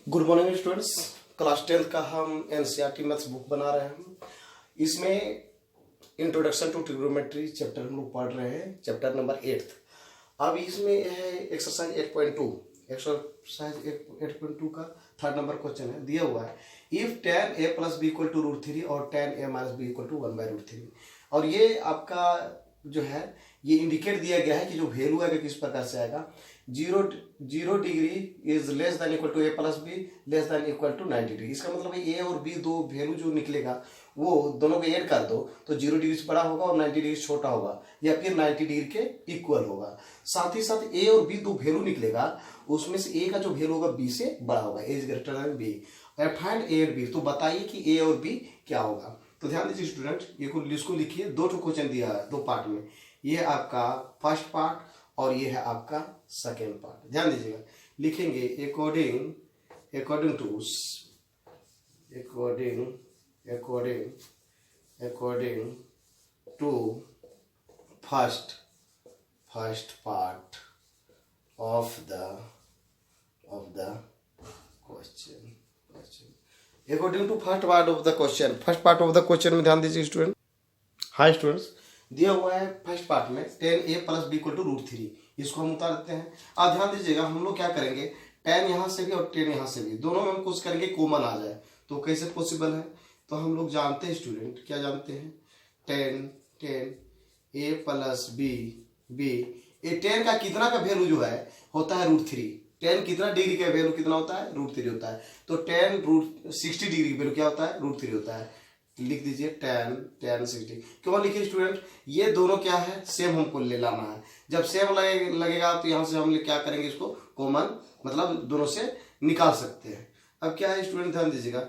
Good morning students. Class 10th का हम NCERT maths book बना रहे हैं। इसमें इंट्रोडक्शन टू ट्रिग्नोमेट्री चैप्टर हम लोग पढ़ रहे हैं, चैप्टर नंबर 8। अब इसमें है एक्सरसाइज 8.2। एक्सरसाइज 8.2 का 3rd नंबर क्वेश्चन है, दिया हुआ है if tan a plus B equal to √3 और tan a minus B equal to 1/√3। और ये आपका जो है ये इंडिकेट दिया गया है कि जो वैल्यू आएगा किस प्रकार से आएगा। 0 degree is less than equal to a plus B less than equal to 90 degree. इसका मतलब है a और b दो वैल्यू जो निकलेगा वो दोनों को ऐड कर दो तो 0 डिग्री से बड़ा होगा और 90 डिग्री से छोटा होगा या फिर 90 डिग्री के इक्वल होगा। साथ ही साथ a और b दो वैल्यू निकलेगा, उसमें से a का जो वैल्यू होगा b से बड़ा होगा, a is greater than b। Find a और b, तो बताइए कि a और b क्या होगा। तो ध्यान दीजिए स्टूडेंट, ये इसको लिखिए। दो क्वेश्चन दिया है, दो पार्ट में। ये आपका फर्स्ट पार्ट और ये है आपका सेकेंड पार्ट। ध्यान दीजिएगा, लिखेंगे according to first part of the question. According to first part of the question. First part of the question में ध्यान दीजिए स्टूडेंट। हाँ स्टूडेंट्स, दिया हुआ है फर्स्ट पार्ट में tan a plus B equal to √3। इसको हम उतार देते हैं। अब ध्यान दीजिएगा, हम लोग क्या करेंगे, tan यहाँ से भी और tan यहाँ से भी, दोनों में हम कोशिश करेंगे कॉमन आ जाए। तो कैसे पॉसिबल है, तो हम लोग जानते हैं स्टूडेंट, क्या जानते हैं, tan a प्लस बी ये tan का कितना का वैल्यू जो है होता है √3। tan कितना डिग्री का वैल्यू कितना होता है, √3 होता है। तो tan √60 डिग्री का वैल्यू क्या होता है, √3 होता है। लिख दीजिए tan 60। क्यों लिखिए स्टूडेंट, ये दोनों क्या है, सेम हमको ले लाना है। जब सेम लगेगा तो यहाँ से हम क्या करेंगे, इसको कॉमन मतलब दोनों से निकाल सकते हैं। अब क्या है स्टूडेंट, ध्यान दीजिएगा,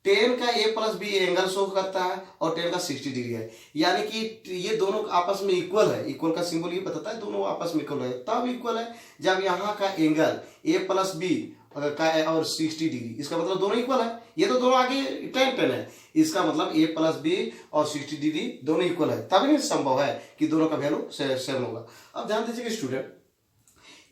tan का a plus B angle show करता है और tan का 60 डिग्री है, यानी कि ये दोनों आपस में इक्वल है। इक्वल का सिंबल ये बताता है दोनों आपस में इक्वल है। तब इक्वल है जब यहाँ का एंगल a प्लस बी का और 60 डिग्री, इसका मतलब दोनों इक्वल है। ये तो दोनों आगे tan है, इसका मतलब a प्लस बी और 60 डिग्री दोनों इक्वल है, तभी संभव है कि दोनों का वैल्यू सेम होगा। अब ध्यान दीजिए स्टूडेंट,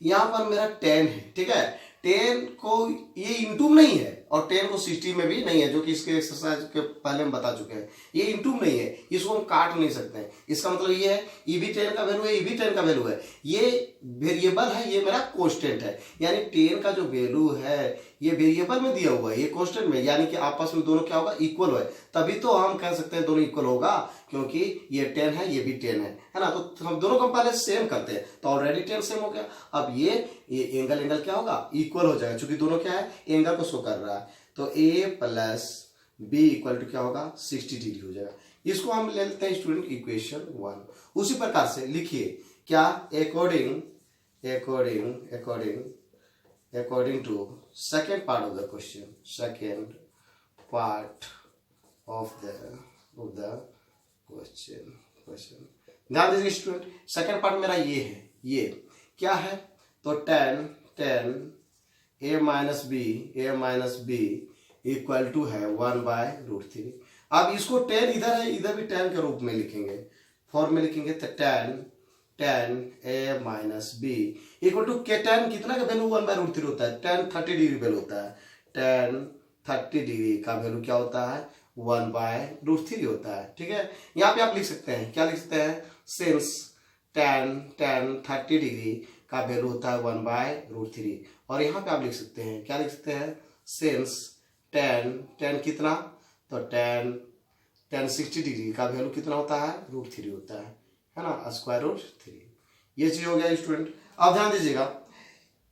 यहाँ पर मेरा tan है, ठीक है। tan को ये इंटू नहीं है और tan को 60 में भी नहीं है, जो कि इसके एक्सरसाइज के पहले हम बता चुके हैं। ये इंटू नहीं है, इसको हम काट नहीं सकते हैं। इसका मतलब ये है ये भी tan का वैल्यू है, ये भी tan का वैल्यू है। ये वेरिएबल है, ये मेरा कांस्टेंट है, यानी tan का जो वैल्यू है ये वेरिएबल में दिया हुआ है, ये कांस्टेंट में, यानी कि आपस में दोनों क्या होगा, इक्वल है। तभी तो हम कह सकते हैं दोनों इक्वल होगा, क्योंकि ये 10 है ये भी 10 है ना। तो हम दोनों को पहले सेम करते हैं तो ऑलरेडी 10 सेम हो गया। अब ये एंगल क्या होगा, इक्वल हो जाएगा, क्योंकि दोनों क्या है, एंगल को शो कर रहा है। तो a plus B equal to क्या होगा, 60 डिग्री हो जाएगा। इसको हम ले लेते हैं स्टूडेंट इक्वेशन 1। उसी प्रकार से लिखिए क्या, according to second part of the question, second part of the question. ध्यान दीजिए स्टूडेंट, सेकेंड पार्ट मेरा ये है, ये क्या है, तो tan a minus B equal to है 1/√3। अब इसको tan इधर है, इधर भी tan के रूप में लिखेंगे, फॉर्म में लिखेंगे। तो tan a minus B equal to के tan कितना का वैल्यू 1/√3 होता है, tan 30 डिग्री वैल्यू होता है। tan 30 डिग्री का वैल्यू क्या होता है, 1/√3 होता है, ठीक है। यहाँ पे आप लिख सकते हैं, क्या लिख सकते हैं, सिंस tan 30 डिग्री का वैल्यू होता है 1/√3। और यहाँ पे आप लिख सकते हैं, क्या लिख सकते हैं, सिंस tan कितना, तो tan 60 डिग्री का वैल्यू कितना होता है, √3 होता है ना, √3। ये चीज हो गया स्टूडेंट। अब ध्यान दीजिएगा,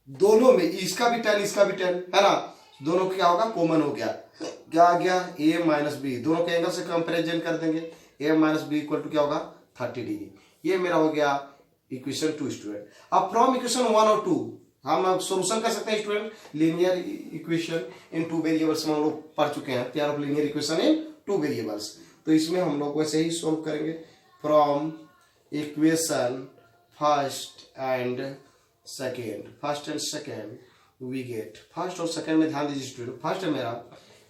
दोनों में इसका भी tan इसका भी tan है ना, दोनों को क्या होगा, कॉमन हो गया। क्या आ गया, a माइनस बी, दोनों के एंगल से कंपेरिजन कर देंगे। a minus B equal to क्या होगा, 30 डिग्री। ये मेरा हो गया इक्वेशन 2 स्टूडेंट। अब फ्रॉम इक्वेशन 1 और 2 हम सोल्यूशन कर सकते हैं student. Linear equation in 2 variables में हम लोग पढ़ चुके हैं, pair of linear equation in 2 variables. तो इसमें हम लोग वैसे ही सोल्व करेंगे। From equation first and second we get, first और सेकेंड में ध्यान दीजिए स्टूडेंट। फर्स्ट है मेरा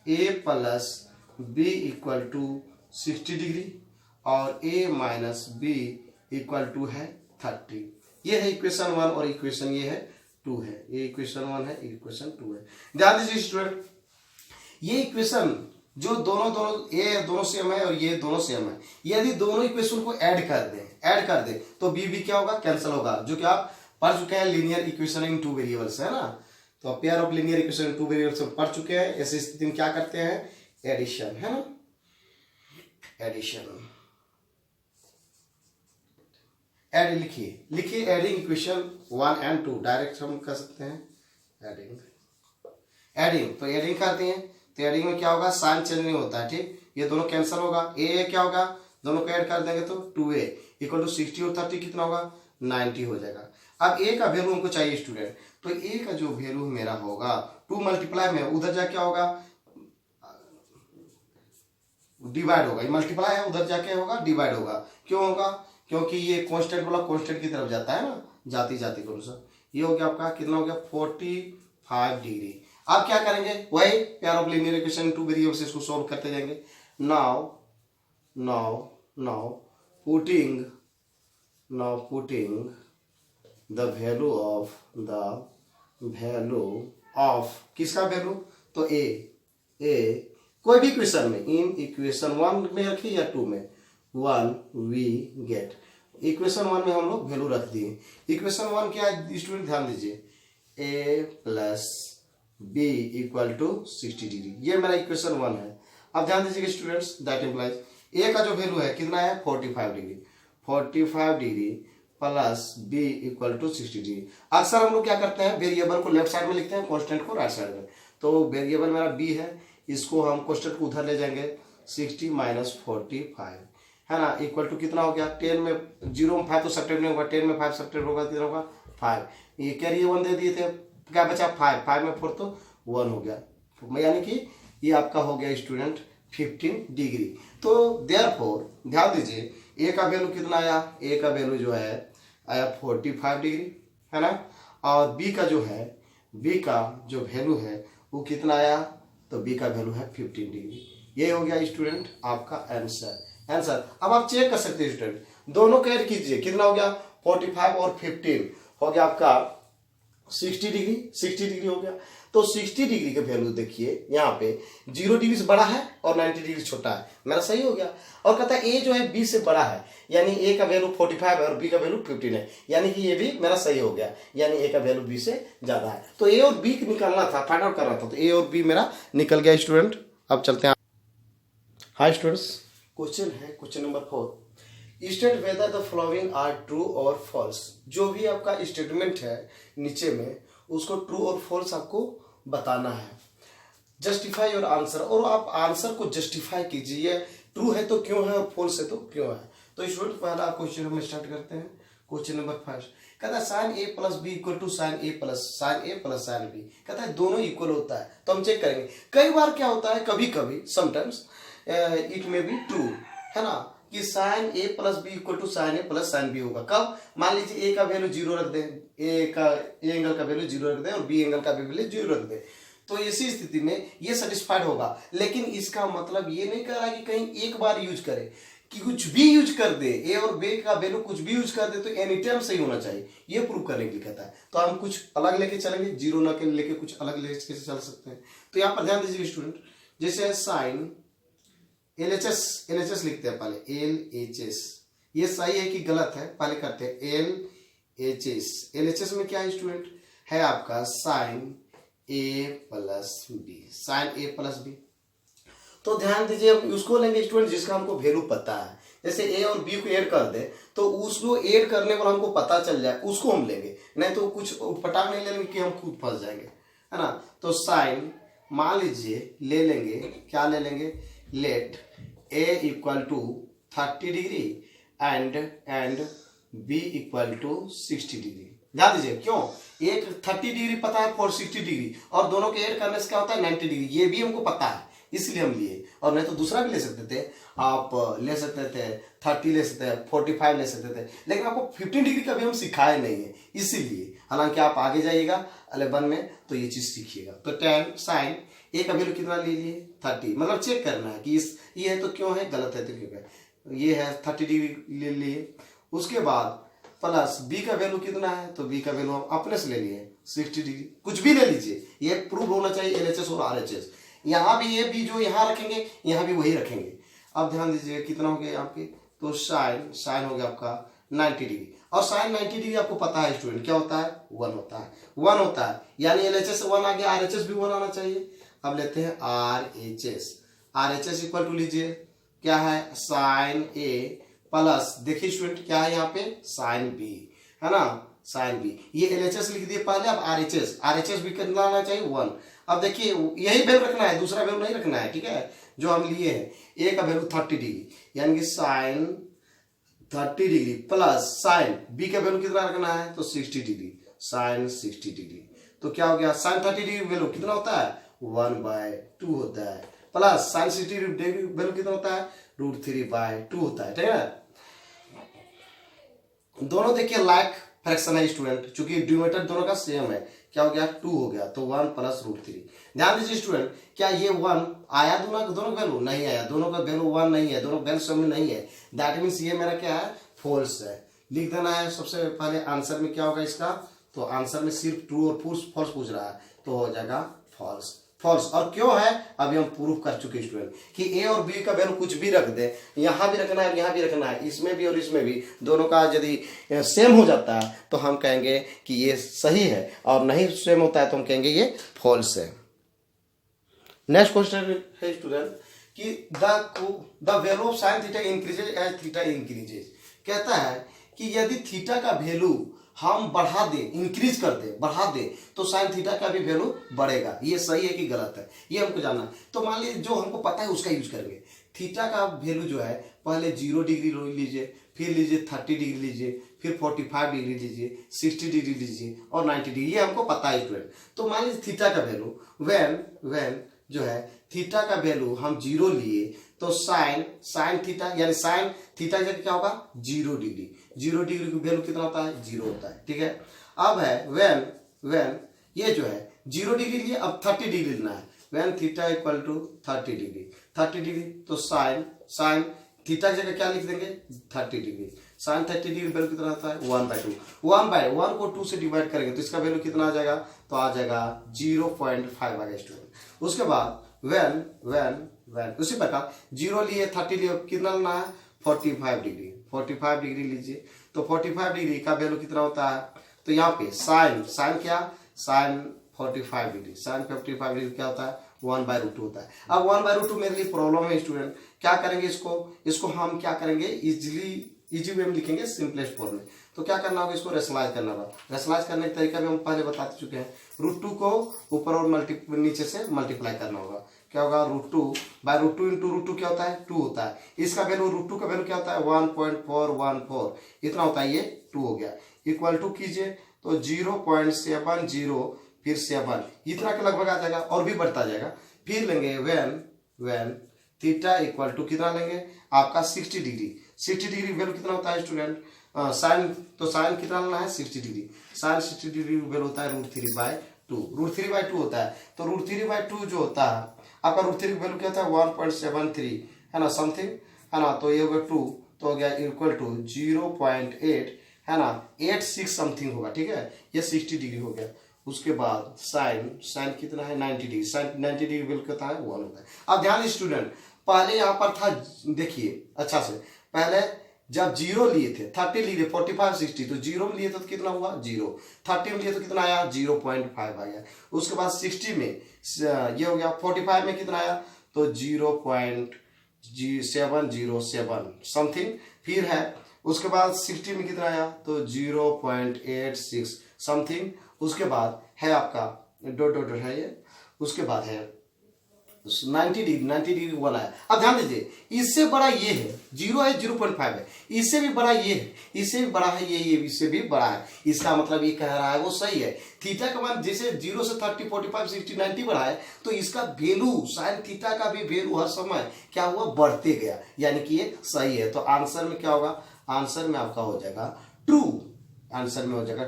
a plus B equal to 60 degree और a minus B equal to है 30। ये है इक्वेशन 1 और इक्वेशन ये है 2 है। ये इक्वेशन 1 है, इक्वेशन 2 है। ध्यान दीजिए स्टूडेंट, ये इक्वेशन जो ये दोनों सेम है और ये दोनों सेम है, यदि दोनों इक्वेशन को ऐड कर दे तो बी क्या होगा, कैंसिल होगा, जो कि आप पढ़ चुके हैं लीनियर इक्वेशन इन 2 वेरिएबल्स, है ना। तो pair of linear equation in 2 variables पढ़ चुके हैं। ऐसी स्थिति में क्या करते हैं, एडिशन, है ना, एडिशन। एड लिखिए एडिंग इक्वेशन 1 एंड 2 डायरेक्ट हम कर सकते हैं। एडिंग तो एडिंग करते हैं, तो एडिंग में क्या होगा, साइन चेंज नहीं होता है, ठीक। ये दोनों कैंसिल होगा, ए क्या होगा, दोनों को ऐड कर देंगे तो 2a इक्वल टू 60 और 30 कितना होगा, 90 हो जाएगा। अब ए का वैल्यू हमको चाहिए स्टूडेंट, तो ए का जो वैल्यू मेरा होगा 2 मल्टीप्लाई में उधर जा क्या होगा, डिवाइड होगा। ये मल्टीप्लाई है, उधर जाके होगा डिवाइड होगा। क्यों होगा, क्योंकि ये कांस्टेंट वाला कांस्टेंट की तरफ जाता है ना, जाती के अनुसार। ये हो गया आपका कितना हो गया, 45 डिग्री। आप क्या करेंगे, वही pair of linear equation 2 variables इसको सॉल्व करते जाएंगे। Now putting the value of किसका वैल्यू, तो ए कोई भी इक्वेशन में, इन इक्वेशन 1 में रखिए या 2 में, 1 वी गेट। इक्वेशन 1 में हम लोग वैल्यू रख दिए। इक्वेशन 1 क्या है स्टूडेंट, ध्यान दीजिए, a plus B equal to 60 degree, ये मेरा इक्वेशन 1 है। अब ध्यान दीजिएगा स्टूडेंट्स, दैट इम्प्लाइज ए का जो वैल्यू है कितना है, 45 degree plus B equal to 60 degree. अक्सर हम लोग क्या करते हैं, वेरिएबल को लेफ्ट साइड में लिखते हैं, कांस्टेंट को राइट साइड में। तो वेरिएबल मेरा बी है, इसको हम कांस्टेंट को उधर ले जाएंगे, 60 माइनस 45, है ना, इक्वल टू कितना हो गया, 10 में 0 में 5 तो सब्ट्रैक्ट नहीं होगा, 10 में 5 सब्ट्रैक्ट होगा, कितना होगा 5। ये कैरी 1 दे दिए थे, क्या बचा 5 में 4 तो 1 हो गया, यानी कि ये आपका हो गया स्टूडेंट 15 डिग्री। तो देयरफॉर ध्यान दीजिए, ए का वैल्यू कितना आया, ए का वैल्यू जो है आया 45 डिग्री, है ना, और बी का जो वैल्यू है वो कितना आया, तो बी का वैल्यू है 15 डिग्री। ये हो गया स्टूडेंट आपका आंसर। अब आप चेक कर सकते हैं स्टूडेंट, दोनों को ऐड कीजिए, कितना हो गया 45 और 15 हो गया आपका 60 डिग्री हो गया। तो 60 डिग्री का वैल्यू देखिए यहाँ पे 0 डिग्री से बड़ा है और 90 डिग्री छोटा है, मेरा सही हो गया। और कहता है ए जो है बी से बड़ा है, यानी ए का वैल्यू 45 है और बी का वैल्यू 15 है, यानी कि ये भी मेरा सही हो गया, यानी ए का वैल्यू बी से ज्यादा है। तो ए और बी निकालना था, फाइंड आउट करना था, तो ए और बी मेरा निकल गया स्टूडेंट। अब चलते हैं, हाय स्टूडेंट्स, क्वेश्चन है question number 4, state whether the following are true और फॉल्स। जो भी आपका स्टेटमेंट है नीचे में, उसको ट्रू और फॉल्स आपको बताना है। जस्टिफाई योर आंसर, और आप आंसर को जस्टिफाई कीजिए, ट्रू है तो क्यों है और फॉल्स है तो क्यों है। तो स्टूडेंट पहला क्वेश्चन हम स्टार्ट करते हैं, क्वेश्चन नंबर 1 कहता है sine A plus B equal to sine A plus sine B. कहता है दोनों इक्वल होता है, तो हम चेक करेंगे। कई बार क्या होता है, कभी कभी sometimes it may be true, है ना, कि sine A plus B equal to sine A plus sine B होगा। कब, मान लीजिए ए का वैल्यू 0 रख दें, ए एंगल का वैल्यू 0 रख दें और बी एंगल का वैल्यू 0 रख दें, तो इसी स्थिति में ये सेटिस्फाइड होगा। लेकिन इसका मतलब ये नहीं कर रहा कि कहीं एक बार यूज करे, कि कुछ भी यूज कर दे, ए और बी का वैल्यू कुछ भी यूज कर दे तो एनी टाइम सही होना चाहिए, ये प्रूव करने के लिए कहता है। तो हम कुछ अलग लेके चलेंगे, 0 न के लेके कुछ अलग लेके चल सकते हैं। तो यहाँ पर ध्यान दीजिए स्टूडेंट, जैसे साइन LHS लिखते हैं पहले, LHS, ये सही है कि गलत है, पहले करते हैं LHS में क्या है स्टूडेंट, है आपका साइन A प्लस बी। तो ध्यान दीजिए, उसको लेंगे स्टूडेंट जिसका हमको वैल्यू पता है। जैसे ए और बी को ऐड कर दे तो उसको ऐड करने पर हमको पता चल जाए, उसको हम लेंगे, नहीं तो कुछ पटाख नहीं लेंगे कि हम खुद फंस जाएंगे, है ना। तो साइन मान लीजिए ले लेंगे, क्या ले लेंगे, let a equal to 30 degree and b equal to 60 degree. ध्यान दीजिए, क्यों, एक 30 डिग्री पता है और 60 डिग्री, और दोनों के ऐड करने से क्या होता है 90 डिग्री, ये भी हमको पता है, इसलिए हम लिए। और नहीं तो दूसरा भी ले सकते थे, आप ले सकते थे 30 ले सकते थे, 45 ले सकते थे, लेकिन आपको 15 डिग्री का भी हम सिखाए नहीं है, इसीलिए। हालांकि आप आगे जाइएगा 11 में तो ये चीज सीखिएगा। तो tan साइन ए का वैल्यू कितना ले लिए 30, मतलब चेक करना है कि ये है तो क्यों है, गलत है तो क्यों है, ये है 30 डिग्री ले लिए। उसके बाद प्लस बी का वैल्यू कितना है, तो बी का वैल्यू हम अपने से ले लिए 60 डिग्री, कुछ भी ले लीजिए, ये प्रूव होना चाहिए LHS और RHS। यहाँ भी ये भी जो यहाँ रखेंगे यहाँ भी वही रखेंगे। अब ध्यान दीजिए कितना हो गया आपके, तो साइन हो गया आपका 90 डिग्री, और साइन 90 डिग्री आपको पता है स्टूडेंट क्या होता है, 1 होता है, 1 होता है, यानी LHS 1 आ गया, RHS भी 1 आना चाहिए। अब लेते हैं RHS इक्वल टू लीजिए क्या है, साइन A प्लस, देखिए स्टूडेंट क्या है यहाँ पे, साइन B, है ना, साइन B। ये LHS लिख दिए पहले, अब RHS भी कितना आना चाहिए, 1। अब देखिए यही वैल्यू रखना है, दूसरा वैल्यू नहीं रखना है, ठीक है, जो हम लिए हैं। A का वैल्यू 30 डिग्री, यानी कि sine 30 degree plus sine B का वैल्यू कितना रखना है, तो 60 डिग्री, साइन 60 डिग्री। तो क्या हो गया, साइन 30 डिग्री वैल्यू कितना होता है, 1/2 होता है, प्लस साइन 60 डिग्री वैल्यू कितना होता है, √3/2 होता है, ठीक है। दोनों देखिए लाइक फ्रैक्शन है स्टूडेंट, चूंकि डिनोमिनेटर दोनों का सेम है, क्या हो गया, 2 हो गया, तो 1 प्लस √3। ध्यान दीजिए स्टूडेंट, क्या ये 1 आया, दोनों वैल्यू नहीं आया, दोनों का वैल्यू 1 नहीं है, दोनों वैल्यू सेम नहीं है, दैट मीन्स ये मेरा क्या है, फॉल्स है। लिख देना है सबसे पहले आंसर में क्या होगा इसका, तो आंसर में सिर्फ ट्रू और फॉल्स पूछ रहा है, तो हो जाएगा फॉल्स। और क्यों है, अभी हम प्रूफ कर चुके स्टूडेंट कि A और B का वैल्यू कुछ भी रख दे, यहाँ भी रखना है यहाँ भी रखना है, इसमें भी और इसमें भी, दोनों का यदि सेम हो जाता है तो हम कहेंगे कि ये सही है, और नहीं सेम होता है तो हम कहेंगे ये फॉल्स है। नेक्स्ट क्वेश्चन है स्टूडेंट कि the value of sine theta increases as theta increases. कहता है कि यदि थीटा का वैल्यू हम बढ़ा दें, इंक्रीज कर दें, बढ़ा दें, तो साइन थीटा का भी वैल्यू बढ़ेगा। ये सही है कि गलत है, ये हमको जानना। तो मान लीजिए जो हमको पता है उसका यूज करेंगे। थीटा का वैल्यू जो है, पहले 0 डिग्री लीजिए, फिर लीजिए 30 डिग्री लीजिए, फिर 45 डिग्री लीजिए, 60 डिग्री लीजिए और 90 डिग्री, ये हमको पता है स्टूडेंट। तो मान लीजिए थीटा का वैल्यू व्हेन जो है थीटा का वैल्यू हम 0 लिए, तो साइन थीटा, यानी साइन थीटा जगह क्या होगा, 0 डिग्री। 0 डिग्री की वैल्यू कितना होता है, 0 होता है, ठीक है। अब है व्हेन ये जो है 0 डिग्री लिए, अब 30 डिग्री लेना है, when theta equal to 30 degree, तो साइन थीटा की जगह क्या लिख देंगे, 30 डिग्री। साइन 30 डिग्री वैल्यू कितना आता है, 1/2। 1/1 को 2 से डिवाइड करेंगे तो इसका वैल्यू कितना आ जाएगा, तो आ जाएगा 0.5 आ गया स्टूडेंट। उसके बाद व्हेन उसी प्रकार 0 लिए 30 लिए, कितना लेना है, 45 डिग्री लीजिए, तो 45 डिग्री का वैल्यू कितना होता है, तो यहाँ पे साइन क्या, साइन 45 डिग्री क्या होता है, 1/√2 होता है। अब 1/√2 मेरे लिए प्रॉब्लम है स्टूडेंट, क्या करेंगे इसको हम क्या करेंगे, इजी वे में लिखेंगे, सिंपलेस्ट फॉर्म में। तो क्या करना होगा, इसको रेशनलाइज करना होगा। रेशनलाइज करने का तरीका भी हम पहले बता चुके हैं, √2 को ऊपर और नीचे से मल्टीप्लाई करना होगा। क्या होगा, √2 इंटू √2 क्या होता है, 2 होता है। इसका वैल्यू √2 का वैल्यू क्या होता है, 1.414 इतना होता है, ये 2 हो गया। इक्वल टू कीजिए तो 0.70 फिर 7 इतना के लगभग आ जाएगा, और भी बढ़ता जाएगा। फिर लेंगे व्हेन थीटा इक्वल टू कितना लेंगे आपका 60 डिग्री वैल्यू कितना होता है स्टूडेंट, साइन कितना लेना है, 60 डिग्री। साइन 60 डिग्री वैल्यू होता है √3/2 होता है। तो √3/2 जो होता है आपका, √3 वैल्यू क्या होता है, 1.73 है ना, समथिंग है ना, तो ये हो गया 2, तो हो गया इक्वल टू 0.8 है ना, 86 समथिंग होगा, ठीक है। ये 60 डिग्री हो गया। उसके बाद साइन कितना है, 90 डिग्री। साइन 90 डिग्री वैल्यू कितना है, 1 होता है। अब ध्यान स्टूडेंट, पहले यहाँ पर था, देखिए अच्छा से, पहले जब 0 लिए थे, 30 लिए 45 60, तो 0 में लिए तो कितना हुआ, 0। 30 में लिए तो कितना आया, 0.5 आया। उसके बाद 60 में ये हो गया, 45 में कितना आया, तो 0.707 समथिंग। फिर है उसके बाद 60 में कितना आया, तो 0.86 समथिंग। उसके बाद है आपका डॉट है ये, उसके बाद है 90 डिग्री 1 आया। अब ध्यान दीजिए, इससे बड़ा ये है, 0 है, 0.5 है, इससे भी बड़ा ये है, इससे भी बड़ा है ये इससे भी बड़ा है। इसका मतलब ये कह रहा है वो सही है। थीटा का मान जैसे 0 से 30 45 60 90 बढ़ा है, तो इसका वैल्यू साइन थीटा का भी वैल्यू हर समय क्या हुआ, बढ़ते गया, यानी कि ये सही है। तो आंसर में क्या होगा, आंसर में आपका हो जाएगा ट्रू। आंसर में हो जाएगा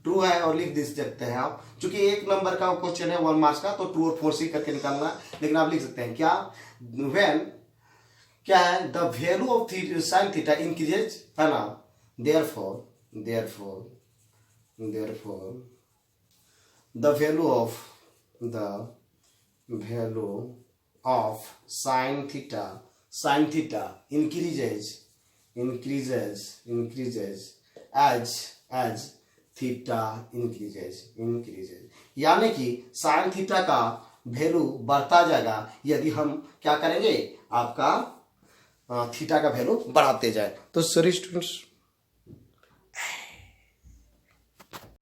ट्रू है, और लिख दे सकते हैं आप, क्योंकि 1 नंबर का क्वेश्चन है 1 मार्क्स का, तो ट्रू और फॉल्स ही करके निकालना है। लेकिन आप लिख सकते हैं क्या, व्हेन क्या है, the value of sine theta increases है ना, therefore the value of sin theta increases as theta increases, यानी कि साइन थीटा का वैल्यू बढ़ता जाएगा यदि हम क्या करेंगे, आपका थीटा का वैल्यू बढ़ाते जाए। तो सॉरी स्टूडेंट्स,